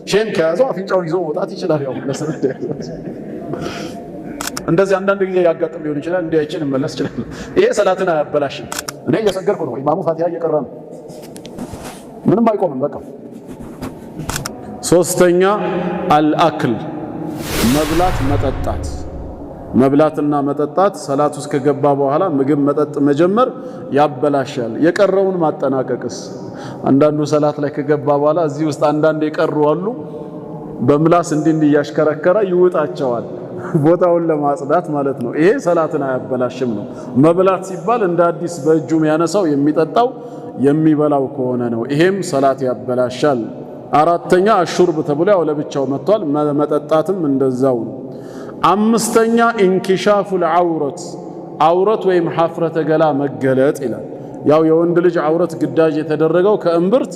ሼም ከያዘው አፍንጫውን ይዞ መውጣት ይችላል። ያው ለሰነድ እንደዚህ አንዳንድ ጊዜ ያጋጥም ሊሆን ይችላል። እንዲህ አይችልም መለስ ይችላል። ይሄ ሰላትን አያበላሽም። እኔ እየሰገድኩ ነው፣ ኢማሙ ፋቲሃ እየቀራ ነው፣ ምንም አይቆምም። በቃ ሶስተኛ አልአክል መብላት መጠጣት። መብላትና መጠጣት ሰላት ውስጥ ከገባ በኋላ ምግብ መጠጥ መጀመር ያበላሻል። የቀረውን ማጠናቀቅስ? አንዳንዱ ሰላት ላይ ከገባ በኋላ እዚህ ውስጥ አንዳንድ የቀሩ አሉ፣ በምላስ እንዲህ እያሽከረከረ ይውጣቸዋል፣ ቦታውን ለማጽዳት ማለት ነው። ይሄ ሰላትን አያበላሽም ነው። መብላት ሲባል እንደ አዲስ በእጁ የሚያነሳው የሚጠጣው የሚበላው ከሆነ ነው። ይሄም ሰላት ያበላሻል። አራተኛ አሹርብ ተብሎ ያው ለብቻው መጥቷል። መጠጣትም እንደዛው ነው። አምስተኛ ኢንኪሻፉል ዐውረት ዐውረት ወይም ሐፍረተ ገላ መገለጥ ይላል። ያው የወንድ ልጅ ዐውረት ግዳጅ የተደረገው ከእምብርት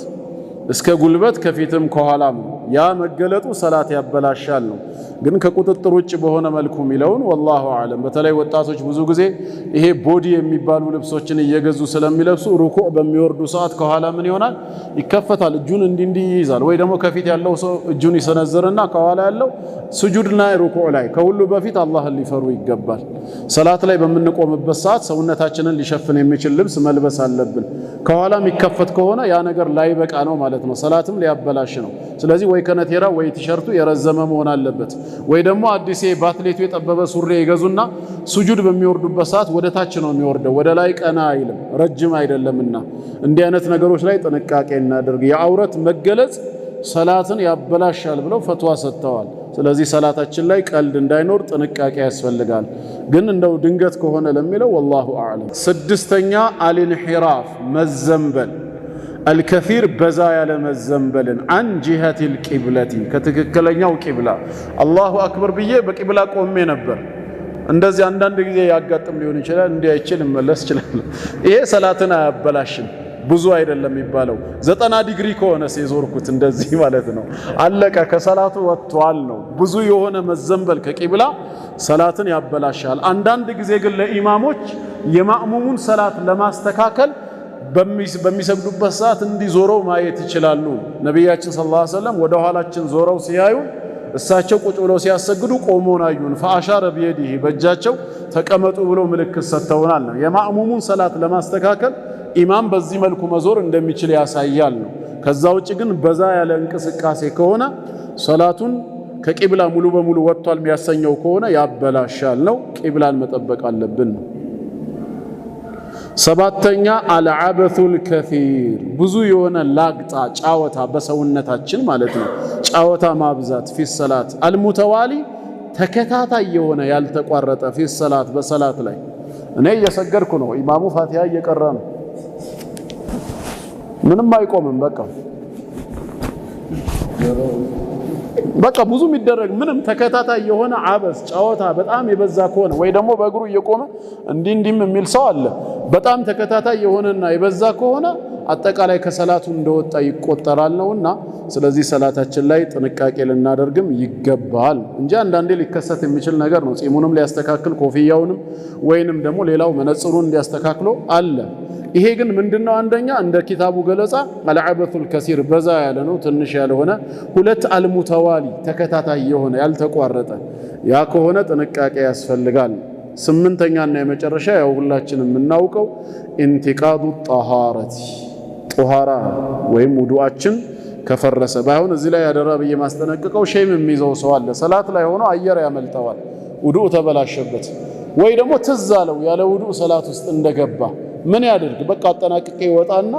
እስከ ጉልበት ከፊትም ከኋላም ነው። ያ መገለጡ ሰላት ያበላሻል ነው። ግን ከቁጥጥር ውጭ በሆነ መልኩ የሚለውን ወላሁ አለም። በተለይ ወጣቶች ብዙ ጊዜ ይሄ ቦዲ የሚባሉ ልብሶችን እየገዙ ስለሚለብሱ ሩኩዕ በሚወርዱ ሰዓት ከኋላ ምን ይሆናል? ይከፈታል። እጁን እንዲህ ይይዛል። ወይ ደግሞ ከፊት ያለው ሰው እጁን ይሰነዝርና ከኋላ ያለው ስጁድና ሩኩዕ ላይ። ከሁሉ በፊት አላህን ሊፈሩ ይገባል። ሰላት ላይ በምንቆምበት ሰዓት ሰውነታችንን ሊሸፍን የሚችል ልብስ መልበስ አለብን። ከኋላ የሚከፈት ከሆነ ያ ነገር ላይበቃ ነው ማለት ነው። ሰላትም ሊያበላሽ ነው። ስለዚህ ወይ ከነቴራ ወይ ቲሸርቱ የረዘመ መሆን አለበት። ወይ ደግሞ አዲስ ባትሌቱ የጠበበ ሱሪ ይገዙና ሱጁድ በሚወርዱበት ሰዓት ወደ ታች ነው የሚወርደው፣ ወደ ላይ ቀና አይልም፣ ረጅም አይደለምና። እንዲህ አይነት ነገሮች ላይ ጥንቃቄ እናደርግ። የዐውረት መገለጽ ሰላትን ያበላሻል ብለው ፈትዋ ሰጥተዋል። ስለዚህ ሰላታችን ላይ ቀልድ እንዳይኖር ጥንቃቄ ያስፈልጋል። ግን እንደው ድንገት ከሆነ ለሚለው ወላሁ አዕለም። ስድስተኛ አልንሒራፍ መዘንበል አልከፊር በዛ ያለ መዘንበልን አን ጂሀቲል ቂብለቲ ከትክክለኛው ቂብላ። አላሁ አክበር ብዬ በቂብላ ቆሜ ነበር። እንደዚህ አንዳንድ ጊዜ ያጋጥም ሊሆን ይችላል። እንዲህ አይችልም መለስ ይችላል። ይሄ ሰላትን አያበላሽም። ብዙ አይደለም የሚባለው 90 ዲግሪ ከሆነ ሲዞርኩት እንደዚህ ማለት ነው አለቀ፣ ከሰላቱ ወጥቷል ነው። ብዙ የሆነ መዘንበል ከቂብላ ሰላትን ያበላሻል። አንዳንድ ጊዜ ግን ለኢማሞች የማእሙሙን ሰላት ለማስተካከል በሚሰግዱበት ሰዓት እንዲዞረው ማየት ይችላሉ። ነቢያችን ሰለላሁ ዐለይሂ ወሰለም ወደ ኋላችን ዞረው ሲያዩ እሳቸው ቁጭ ብለው ሲያሰግዱ ቆሞን አዩን። ፈአሻረ ቢየዲሂ በእጃቸው ተቀመጡ ብለው ምልክት ሰጥተውናል ነው። የማእሙሙን ሰላት ለማስተካከል ኢማም በዚህ መልኩ መዞር እንደሚችል ያሳያል ነው። ከዛ ውጭ ግን በዛ ያለ እንቅስቃሴ ከሆነ ሰላቱን ከቂብላ ሙሉ በሙሉ ወጥቷል የሚያሰኘው ከሆነ ያበላሻል ነው። ቂብላን መጠበቅ አለብን ነው። ሰባተኛ አልዓበቱል ከፊር ብዙ የሆነ ላግጣ ጫወታ በሰውነታችን ማለት ነው። ጫወታ ማብዛት ፊ ሰላት አልሙተዋሊ ተከታታይ የሆነ ያልተቋረጠ ፊ ሰላት በሰላት ላይ እኔ እየሰገድኩ ነው፣ ኢማሙ ፋቲሃ እየቀራ ነው፣ ምንም አይቆምም። በቃ ብዙ የሚደረግ ምንም ተከታታይ የሆነ አበስ ጫወታ በጣም የበዛ ከሆነ ወይ ደግሞ በእግሩ እየቆመ እንዲህም የሚል ሰው አለ። በጣም ተከታታይ የሆነና የበዛ ከሆነ አጠቃላይ ከሰላቱ እንደወጣ ይቆጠራል ነውና፣ ስለዚህ ሰላታችን ላይ ጥንቃቄ ልናደርግም ይገባል እንጂ አንዳንዴ ሊከሰት የሚችል ነገር ነው። ጺሙንም ሊያስተካክል ኮፍያውንም ወይንም ደግሞ ሌላው መነጽሩን እንዲያስተካክሎ አለ። ይሄ ግን ምንድነው? አንደኛ እንደ ኪታቡ ገለጻ አልዓበቱል ከሲር በዛ ያለ ነው፣ ትንሽ ያልሆነ። ሁለት አልሙተዋሊ ተከታታይ የሆነ ያልተቋረጠ፣ ያ ከሆነ ጥንቃቄ ያስፈልጋል። ስምንተኛና የመጨረሻ ያው ሁላችንም የምናውቀው ኢንቲቃዱ ጣሃረቲ ጧሃራ ወይም ውዱአችን ከፈረሰ ባይሆን እዚህ ላይ ያደራ ብዬ ማስጠነቅቀው ሼም የሚይዘው ሰው አለ። ሰላት ላይ ሆኖ አየር ያመልጠዋል፣ ውዱእ ተበላሸበት፣ ወይ ደግሞ ትዝ አለው ያለ ውዱእ ሰላት ውስጥ እንደገባ ምን ያድርግ? በቃ አጠናቅቄ ይወጣና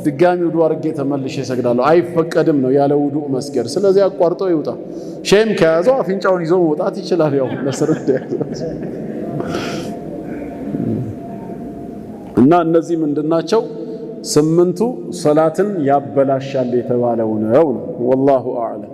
ድጋሚ ውዱእ አድርጌ ተመልሼ እሰግዳለሁ። አይፈቀድም ነው ያለ ውዱእ መስገድ። ስለዚህ አቋርጦ ይውጣ። ሼም ከያዘው አፍንጫውን ይዞ መውጣት ይችላል። ያው ለሰርድ እና እነዚህ ምንድናቸው? ስምንቱ ሰላትን ያበላሻል የተባለው ነው። ወላሁ አዕለም።